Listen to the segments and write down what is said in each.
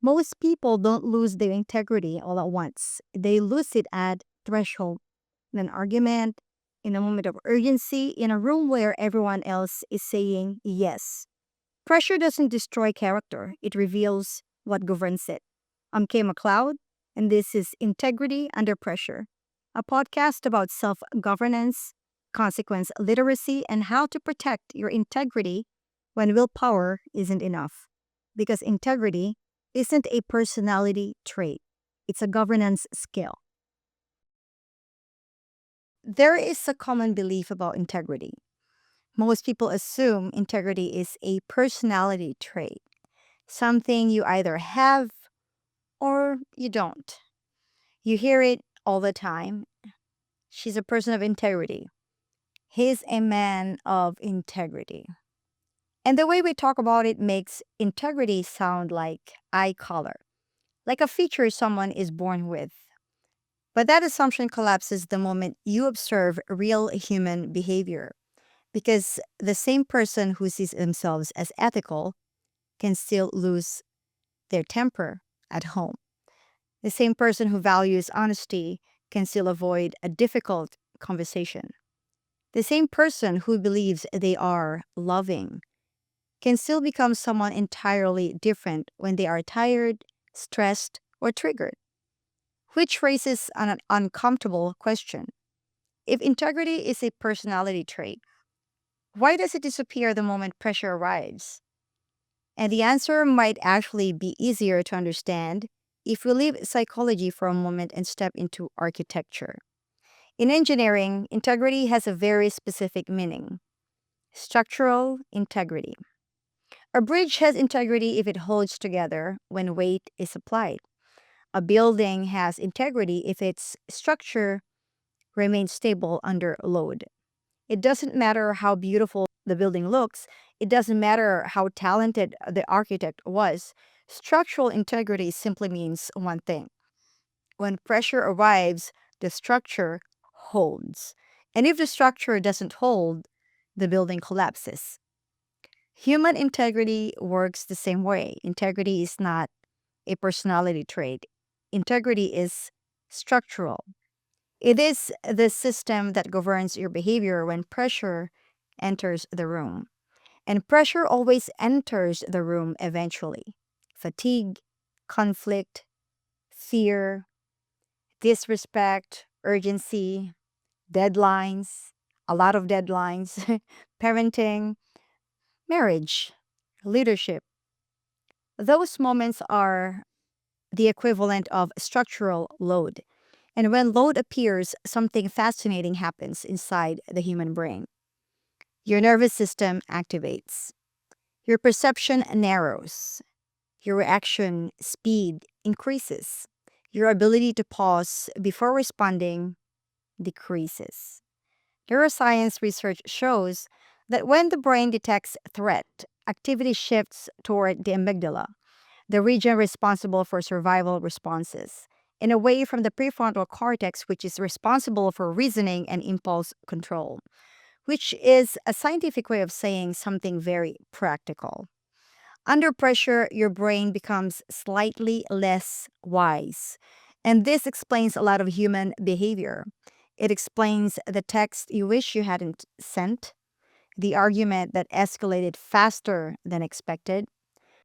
Most people don't lose their integrity all at once. They lose it at threshold, in an argument, in a moment of urgency, in a room where everyone else is saying yes. Pressure doesn't destroy character, it reveals what governs it. I'm Kaye McLeod, and this is Integrity Under Pressure, a podcast about self governance, consequence literacy, and how to protect your integrity when willpower isn't enough. Because integrity isn't a personality trait, it's a governance skill. There is a common belief about integrity. Most people assume integrity is a personality trait, something you either have or you don't. You hear it all the time. She's a person of integrity. He's a man of integrity. And the way we talk about it makes integrity sound like eye color, like a feature someone is born with. But that assumption collapses the moment you observe real human behavior, because the same person who sees themselves as ethical can still lose their temper at home. The same person who values honesty can still avoid a difficult conversation. The same person who believes they are loving can still become someone entirely different when they are tired, stressed, or triggered, which raises an uncomfortable question. If integrity is a personality trait, why does it disappear the moment pressure arrives? And the answer might actually be easier to understand if we leave psychology for a moment and step into architecture. In engineering, integrity has a very specific meaning: structural integrity. A bridge has integrity if it holds together when weight is applied. A building has integrity if its structure remains stable under load. It doesn't matter how beautiful the building looks, it doesn't matter how talented the architect was. Structural integrity simply means one thing: when pressure arrives, the structure holds. And if the structure doesn't hold, the building collapses. Human integrity works the same way. Integrity is not a personality trait, integrity is structural. It is the system that governs your behavior when pressure enters the room. And pressure always enters the room eventually. Fatigue, conflict, fear, disrespect, urgency, deadlines, a lot of deadlines, parenting, marriage, leadership. Those moments are the equivalent of structural load. And when load appears, something fascinating happens inside the human brain. Your nervous system activates, your perception narrows, your reaction speed increases, your ability to pause before responding decreases. Neuroscience research shows that when the brain detects threat, activity shifts toward the amygdala, the region responsible for survival responses, and away from the prefrontal cortex, which is responsible for reasoning and impulse control, which is a scientific way of saying something very practical. Under pressure, your brain becomes slightly less wise. And this explains a lot of human behavior. It explains the text you wish you hadn't sent, the argument that escalated faster than expected,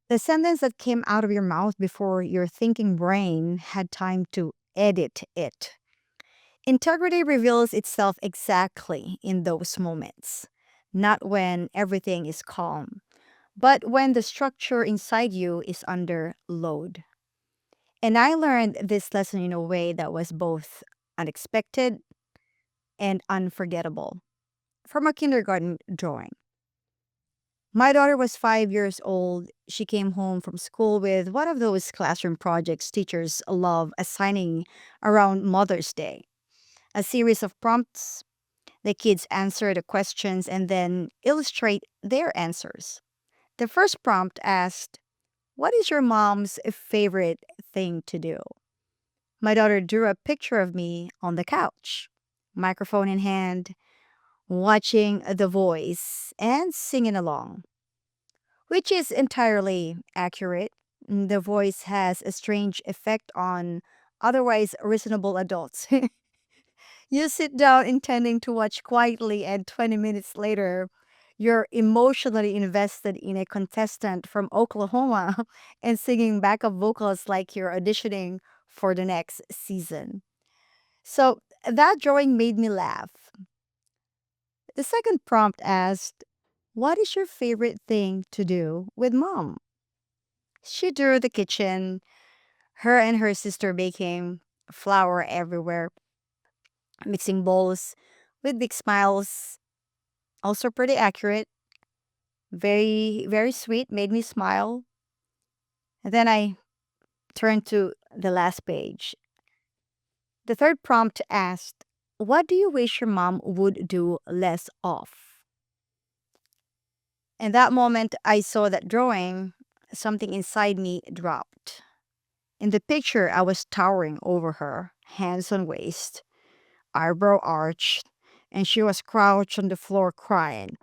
the sentence that came out of your mouth before your thinking brain had time to edit it. Integrity reveals itself exactly in those moments, not when everything is calm, but when the structure inside you is under load. And I learned this lesson in a way that was both unexpected and unforgettable from a kindergarten drawing. My daughter was 5 years old. She came home from school with one of those classroom projects teachers love assigning around Mother's Day: a series of prompts. The kids answer the questions and then illustrate their answers. The first prompt asked, "What is your mom's favorite thing to do?" My daughter drew a picture of me on the couch, microphone in hand, watching The Voice and singing along, which is entirely accurate. The voice has a strange effect on otherwise reasonable adults. You sit down intending to watch quietly, and 20 minutes later, you're emotionally invested in a contestant from Oklahoma and singing backup vocals like you're auditioning for the next season. So that drawing made me laugh. The second prompt asked, "What is your favorite thing to do with mom?" She drew the kitchen, her and her sister baking, flour everywhere, mixing bowls with big smiles. Also pretty accurate, very, very sweet, made me smile. And then I turned to the last page. The third prompt asked, "What do you wish your mom would do less of?" In that moment, I saw that drawing, something inside me dropped. In the picture, I was towering over her, hands on waist, eyebrow arched, and she was crouched on the floor crying.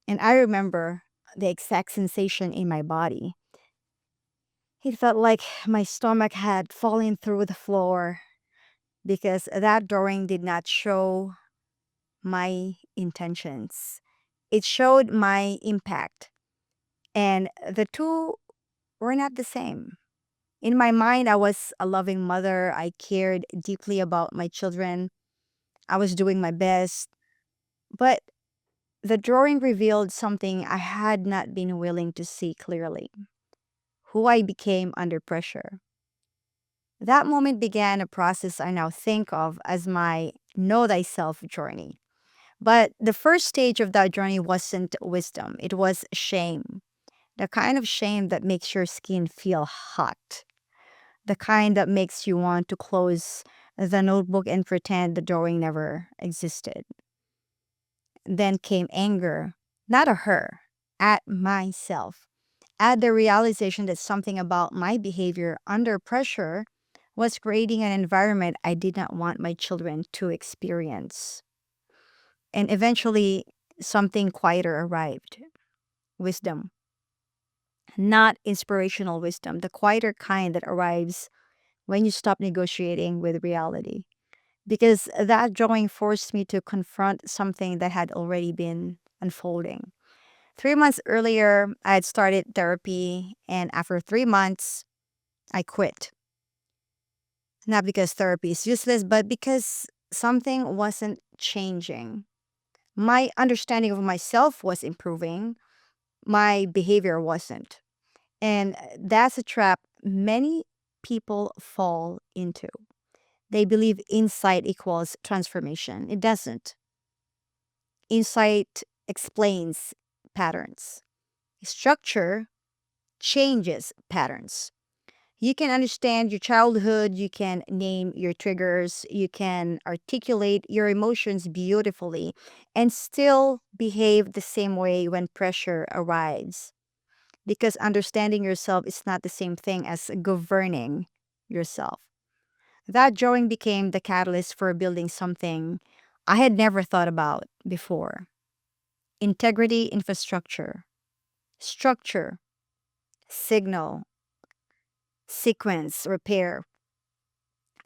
And I remember the exact sensation in my body. It felt like my stomach had fallen through the floor because that drawing did not show my intentions. It showed my impact, and the two were not the same. In my mind, I was a loving mother. I cared deeply about my children. I was doing my best. But the drawing revealed something I had not been willing to see clearly: who I became under pressure. That moment began a process I now think of as my know thyself journey. But the first stage of that journey wasn't wisdom, it was shame. The kind of shame that makes your skin feel hot, the kind that makes you want to close the notebook and pretend the drawing never existed. Then came anger, not at her, at myself, at the realization that something about my behavior under pressure was creating an environment I did not want my children to experience. And eventually, something quieter arrived: wisdom. Not inspirational wisdom, the quieter kind that arrives when you stop negotiating with reality. Because that drawing forced me to confront something that had already been unfolding. 3 months earlier, I had started therapy, and after 3 months, I quit. Not because therapy is useless, but because something wasn't changing. My understanding of myself was improving, my behavior wasn't. And that's a trap many people fall into. They believe insight equals transformation. It doesn't. Insight explains patterns, structure changes patterns. You can understand your childhood, you can name your triggers, you can articulate your emotions beautifully, and still behave the same way when pressure arrives. Because understanding yourself is not the same thing as governing yourself. That drawing became the catalyst for building something I had never thought about before: integrity infrastructure, structure, signal, sequence, repair,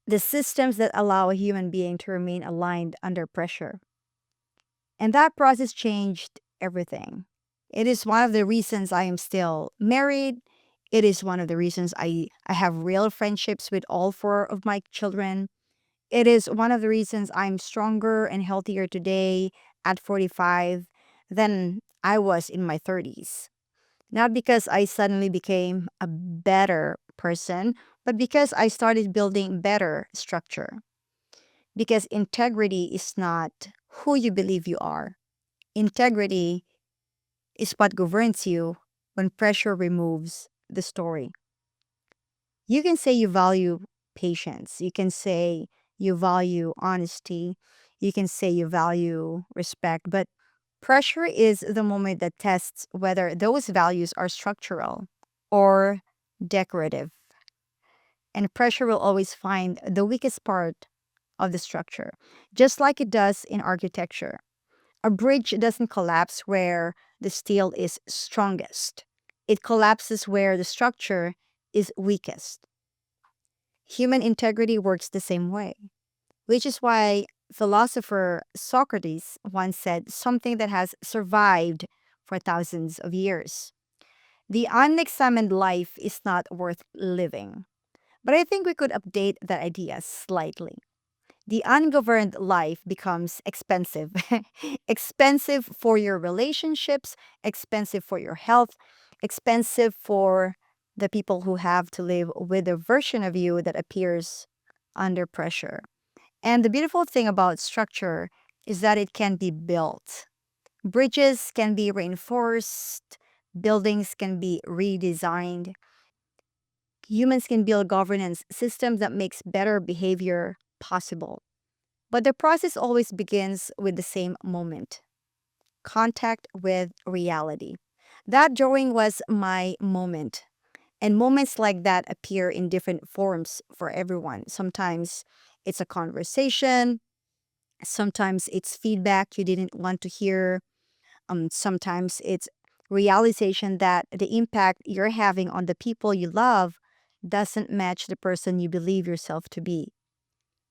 the systems that allow a human being to remain aligned under pressure. And that process changed everything. It is one of the reasons I am still married. It is one of the reasons I have real friendships with all four of my children. It is one of the reasons I'm stronger and healthier today at 45 than I was in my 30s. Not because I suddenly became a better person, but because I started building better structure. Because integrity is not who you believe you are. Integrity is what governs you when pressure removes the story. You can say you value patience. You can say you value honesty. You can say you value respect. But pressure is the moment that tests whether those values are structural or decorative. And pressure will always find the weakest part of the structure, just like it does in architecture. A bridge doesn't collapse where the steel is strongest. It collapses where the structure is weakest. Human integrity works the same way, which is why philosopher Socrates once said something that has survived for thousands of years. The unexamined life is not worth living. But I think we could update that idea slightly. The ungoverned life becomes expensive. Expensive for your relationships, expensive for your health, expensive for the people who have to live with a version of you that appears under pressure. And the beautiful thing about structure is that it can be built. Bridges can be reinforced, buildings can be redesigned. Humans can build governance systems that makes better behavior possible. But the process always begins with the same moment: contact with reality. That drawing was my moment. And moments like that appear in different forms for everyone. Sometimes it's a conversation, sometimes it's feedback you didn't want to hear, sometimes it's realization that the impact you're having on the people you love doesn't match the person you believe yourself to be.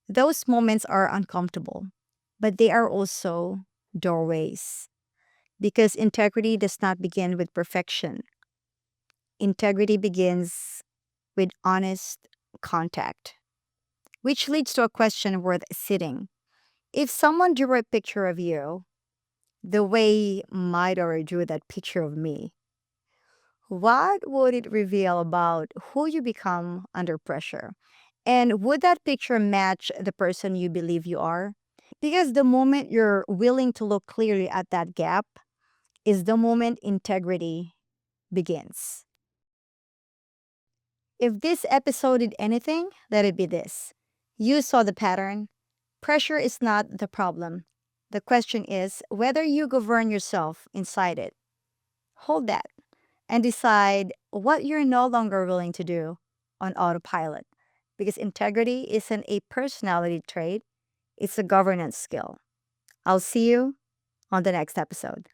Those moments are uncomfortable, but they are also doorways because integrity does not begin with perfection. Integrity begins with honest contact, which leads to a question worth sitting. If someone drew a picture of you the way my daughter drew that picture of me, what would it reveal about who you become under pressure? And would that picture match the person you believe you are? Because the moment you're willing to look clearly at that gap is the moment integrity begins. If this episode did anything, let it be this. You saw the pattern. Pressure is not the problem. The question is whether you govern yourself inside it. Hold that and decide what you're no longer willing to do on autopilot. Because integrity isn't a personality trait, it's a governance skill. I'll see you on the next episode.